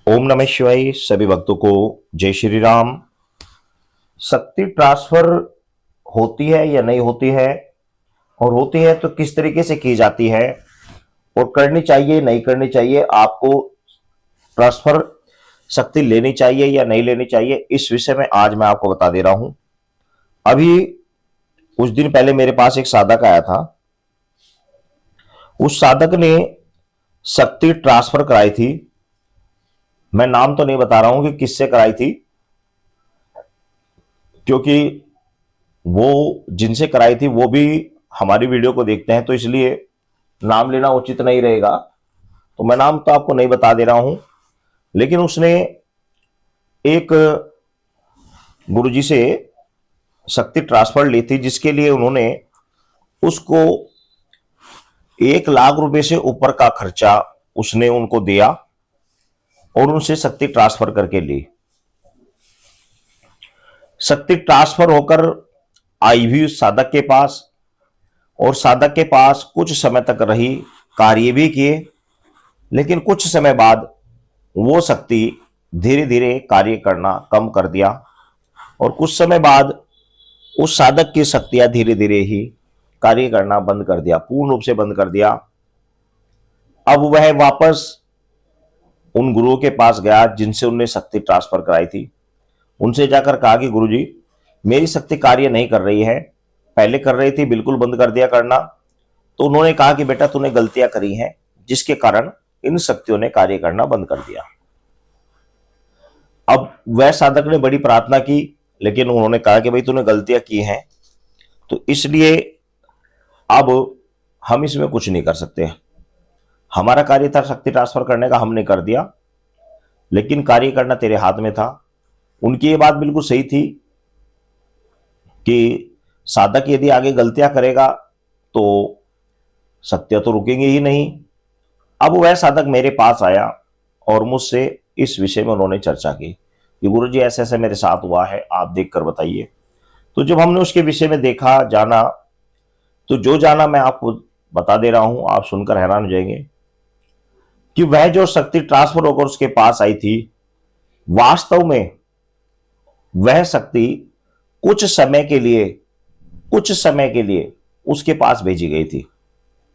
ओम नमः शिवाय। सभी भक्तों को जय श्री राम। शक्ति ट्रांसफर होती है या नहीं होती है, और होती है तो किस तरीके से की जाती है, और करनी चाहिए नहीं करनी चाहिए, आपको ट्रांसफर शक्ति लेनी चाहिए या नहीं लेनी चाहिए, इस विषय में आज मैं आपको बता दे रहा हूं। अभी कुछ दिन पहले मेरे पास एक साधक आया था। उस साधक ने शक्ति ट्रांसफर कराई थी। मैं नाम तो नहीं बता रहा हूं कि किससे कराई थी, क्योंकि वो जिनसे कराई थी वो भी हमारी वीडियो को देखते हैं, तो इसलिए नाम लेना उचित नहीं रहेगा। तो मैं नाम तो आपको नहीं बता दे रहा हूं, लेकिन उसने एक गुरुजी से शक्ति ट्रांसफर ली थी, जिसके लिए उन्होंने उसको 1 लाख रुपए से ऊपर का खर्चा उसने उनको दिया और उनसे शक्ति ट्रांसफर करके ली। शक्ति ट्रांसफर होकर आई भी उस साधक के पास, और साधक के पास कुछ समय तक रही, कार्य भी किए, लेकिन कुछ समय बाद वो शक्ति धीरे धीरे कार्य करना कम कर दिया, और कुछ समय बाद उस साधक की शक्तियां धीरे धीरे ही कार्य करना बंद कर दिया, पूर्ण रूप से बंद कर दिया। अब वह वापस उन गुरुओं के पास गया जिनसे उनने शक्ति ट्रांसफर कराई थी। उनसे जाकर कहा कि गुरुजी, मेरी शक्ति कार्य नहीं कर रही है, पहले कर रही थी, बिल्कुल बंद कर दिया करना। तो उन्होंने कहा कि बेटा, तूने गलतियां करी हैं जिसके कारण इन शक्तियों ने कार्य करना बंद कर दिया। अब वह साधक ने बड़ी प्रार्थना की, लेकिन उन्होंने कहा कि भाई तूने गलतियां की हैं, तो इसलिए अब हम इसमें कुछ नहीं कर सकते। हमारा कार्य था शक्ति ट्रांसफर करने का, हमने कर दिया, लेकिन कार्य करना तेरे हाथ में था। उनकी ये बात बिल्कुल सही थी कि साधक यदि आगे गलतियां करेगा तो शक्तियां तो रुकेंगी ही नहीं। अब वह साधक मेरे पास आया और मुझसे इस विषय में उन्होंने चर्चा की कि गुरुजी ऐसे ऐसे मेरे साथ हुआ है, आप देखकर बताइए। तो जब हमने उसके विषय में देखा, जाना, तो जो जाना मैं आपको बता दे रहा हूं, आप सुनकर हैरान हो जाएंगे कि वह जो शक्ति ट्रांसफर होकर उसके पास आई थी, वास्तव में वह शक्ति कुछ समय के लिए उसके पास भेजी गई थी।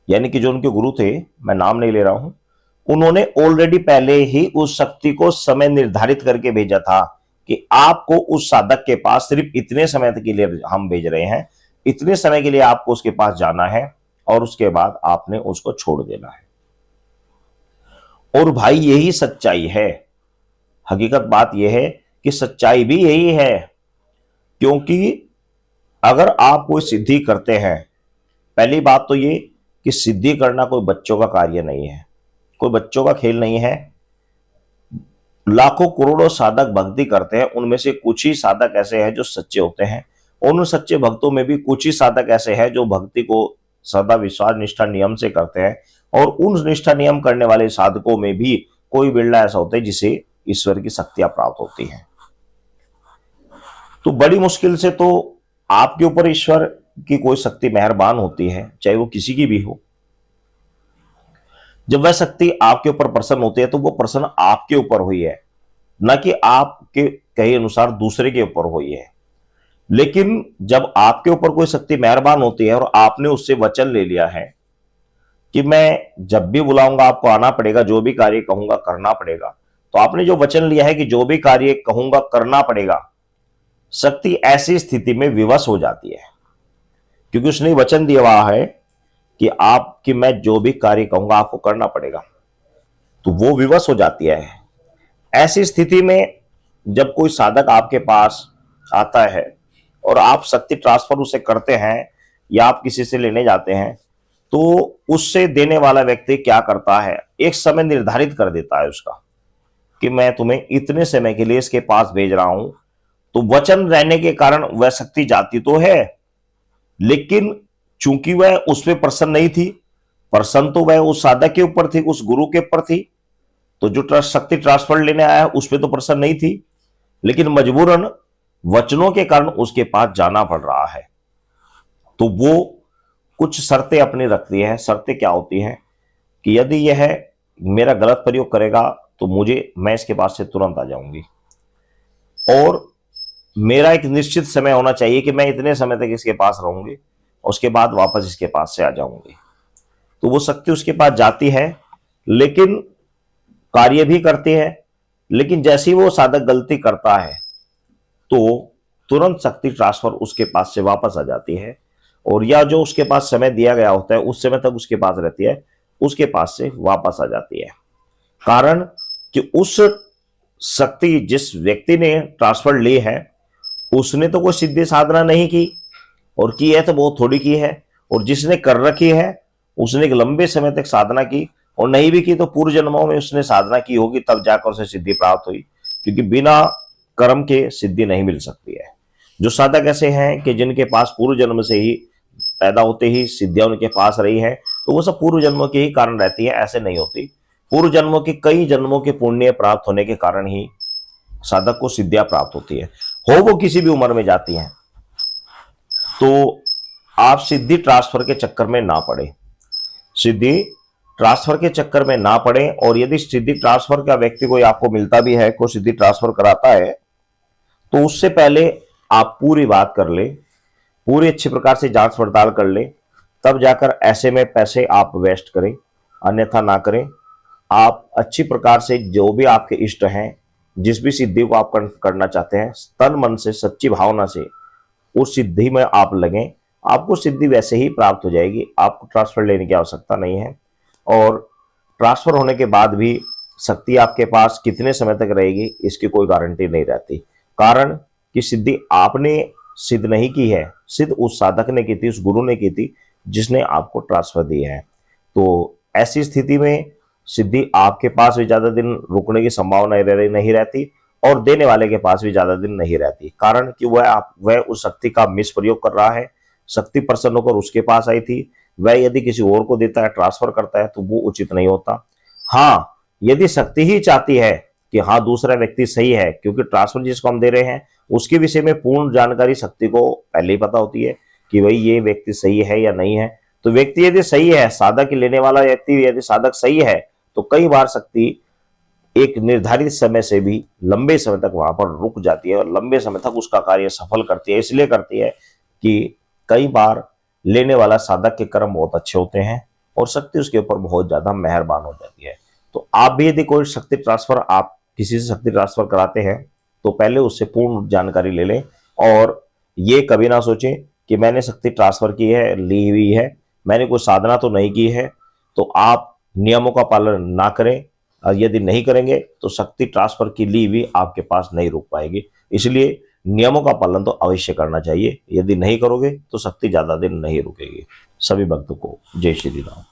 यानी कि जो उनके गुरु थे, मैं नाम नहीं ले रहा हूं, उन्होंने ऑलरेडी पहले ही उस शक्ति को समय निर्धारित करके भेजा था कि आपको उस साधक के पास सिर्फ इतने समय तक के लिए हम भेज रहे हैं, इतने समय के लिए आपको उसके पास जाना है, और उसके बाद आपने उसको छोड़ देना है। और भाई यही सच्चाई है। हकीकत बात यह है कि सच्चाई भी यही है, क्योंकि अगर आप कोई सिद्धि करते हैं, पहली बात तो ये कि सिद्धि करना कोई बच्चों का कार्य नहीं है, कोई बच्चों का खेल नहीं है। लाखों करोड़ों साधक भक्ति करते हैं, उनमें से कुछ ही साधक ऐसे हैं जो सच्चे होते हैं, और उन सच्चे भक्तों में भी कुछ ही साधक ऐसे हैं जो भक्ति को सदा विश्वास निष्ठा नियम से करते हैं, और उन निष्ठा नियम करने वाले साधकों में भी कोई बिरला ऐसा होता है जिसे ईश्वर की शक्तियां प्राप्त होती हैं। तो बड़ी मुश्किल से तो आपके ऊपर ईश्वर की कोई शक्ति मेहरबान होती है, चाहे वो किसी की भी हो। जब वह शक्ति आपके ऊपर प्रसन्न होती है तो वो प्रसन्न आपके ऊपर हुई है, न कि आपके कहे अनुसार दूसरे के ऊपर हुई है। लेकिन जब आपके ऊपर कोई शक्ति मेहरबान होती है और आपने उससे वचन ले लिया है कि मैं जब भी बुलाऊंगा आपको आना पड़ेगा, जो भी कार्य कहूंगा करना पड़ेगा, तो आपने जो वचन लिया है कि जो भी कार्य कहूंगा करना पड़ेगा, शक्ति ऐसी स्थिति में विवश हो जाती है, क्योंकि उसने वचन दिया हुआ है कि मैं जो भी कार्य कहूंगा आपको करना पड़ेगा, तो वो विवश हो जाती है। ऐसी स्थिति में जब कोई साधक आपके पास आता है और आप शक्ति ट्रांसफर उसे करते हैं या आप किसी से लेने जाते हैं, तो उससे देने वाला व्यक्ति क्या करता है, एक समय निर्धारित कर देता है उसका कि मैं तुम्हें इतने समय के लिए इसके पास भेज रहा हूं। तो वचन रहने के कारण वह शक्ति जाती तो है, लेकिन चूंकि वह उस पर प्रसन्न नहीं थी, प्रसन्न तो वह उस साधक के ऊपर थी, उस गुरु के ऊपर थी, तो जो शक्ति ट्रांसफर लेने आया उस पर तो प्रसन्न नहीं थी, लेकिन मजबूरन वचनों के कारण उसके पास जाना पड़ रहा है। तो वो कुछ शर्तें अपनी रखती है। शर्तें क्या होती हैं कि यदि यह मेरा गलत प्रयोग करेगा तो मैं इसके पास से तुरंत आ जाऊंगी। और मेरा एक निश्चित समय होना चाहिए कि मैं इतने समय तक इसके पास रहूंगी, उसके बाद वापस इसके पास से आ जाऊंगी। तो वो शक्ति उसके पास जाती है, लेकिन कार्य भी करती है। लेकिन जैसे ही वो साधक गलती करता है तो तुरंत शक्ति ट्रांसफर उसके पास से वापस आ जाती है, और या जो उसके पास समय दिया गया होता है उस समय तक उसके पास रहती है, उसके पास से वापस आ जाती है। कारण कि उस शक्ति जिस व्यक्ति ने ट्रांसफर ली है उसने तो कोई सिद्धि साधना नहीं की, और की है तो बहुत थोड़ी की है। और जिसने कर रखी है उसने एक लंबे समय तक साधना की, और नहीं भी की तो पूर्व जन्मों में उसने साधना की होगी, तब जाकर उसे सिद्धि प्राप्त हुई। क्योंकि बिना कर्म के सिद्धि नहीं मिल सकती है। जो साधक ऐसे हैं कि जिनके पास पूर्व जन्म से ही पैदा होते ही सिद्धियां उनके पास रही है, तो वो सब पूर्व जन्मों के ही कारण रहती है, ऐसे नहीं होती। पूर्व जन्मों के कई जन्मों के पुण्य प्राप्त होने के कारण ही साधक को सिद्धियां प्राप्त होती है, हो वो किसी भी उम्र में जाती हैं। तो आप सिद्धि ट्रांसफर के चक्कर में ना पड़े, सिद्धि ट्रांसफर के चक्कर में ना पड़े। और यदि सिद्धि ट्रांसफर का व्यक्ति कोई आपको मिलता भी है, कोई सिद्धि ट्रांसफर कराता है, तो उससे पहले आप पूरी बात कर ले, पूरी अच्छी प्रकार से जांच पड़ताल कर ले, तब जाकर ऐसे में पैसे आप वेस्ट करें, अन्यथा ना करें। आप अच्छी प्रकार से जो भी आपके इष्ट हैं, जिस भी सिद्धि को आप करना चाहते हैं, तन मन से सच्ची भावना से उस सिद्धि में आप लगें, आपको सिद्धि वैसे ही प्राप्त हो जाएगी। आपको ट्रांसफर लेने की आवश्यकता नहीं है। और ट्रांसफर होने के बाद भी शक्ति आपके पास कितने समय तक रहेगी इसकी कोई गारंटी नहीं रहती। कारण कि सिद्धि आपने सिद्ध नहीं की है, सिद्ध उस साधक ने की थी, उस गुरु ने की थी जिसने आपको ट्रांसफर दी है। तो ऐसी स्थिति में सिद्धि आपके पास भी ज्यादा दिन रुकने की संभावना नहीं रहती, और देने वाले के पास भी ज्यादा दिन नहीं रहती। कारण कि वह उस शक्ति का मिसप्रयोग कर रहा है। शक्ति प्रसन्न होकर उसके पास आई थी, वह यदि किसी और को देता है, ट्रांसफर करता है, तो वो उचित नहीं होता। हाँ, यदि शक्ति ही चाहती है कि हाँ दूसरा व्यक्ति सही है, क्योंकि ट्रांसफर जिसको हम दे रहे हैं उसके विषय में पूर्ण जानकारी शक्ति को पहले ही पता होती है कि भाई ये व्यक्ति सही है या नहीं है। तो व्यक्ति यदि सही है, साधक लेने वाला व्यक्ति यदि साधक सही है, तो कई बार शक्ति एक निर्धारित समय से भी लंबे समय तक वहां पर रुक जाती है, और लंबे समय तक उसका कार्य सफल करती है। इसलिए करती है कि कई बार लेने वाला साधक के कर्म बहुत अच्छे होते हैं, और शक्ति उसके ऊपर बहुत ज्यादा मेहरबान हो जाती है। तो आप भी यदि कोई शक्ति ट्रांसफर, आप किसी से शक्ति ट्रांसफर कराते हैं, तो पहले उससे पूर्ण जानकारी ले लें। और ये कभी ना सोचें कि मैंने शक्ति ट्रांसफर की है, ली हुई है, मैंने कोई साधना तो नहीं की है। तो आप नियमों का पालन ना करें, और यदि नहीं करेंगे तो शक्ति ट्रांसफर की ली हुई आपके पास नहीं रुक पाएगी। इसलिए नियमों का पालन तो अवश्य करना चाहिए। यदि नहीं करोगे तो शक्ति ज्यादा दिन नहीं रुकेगी। सभी भक्तों को जय श्री राम।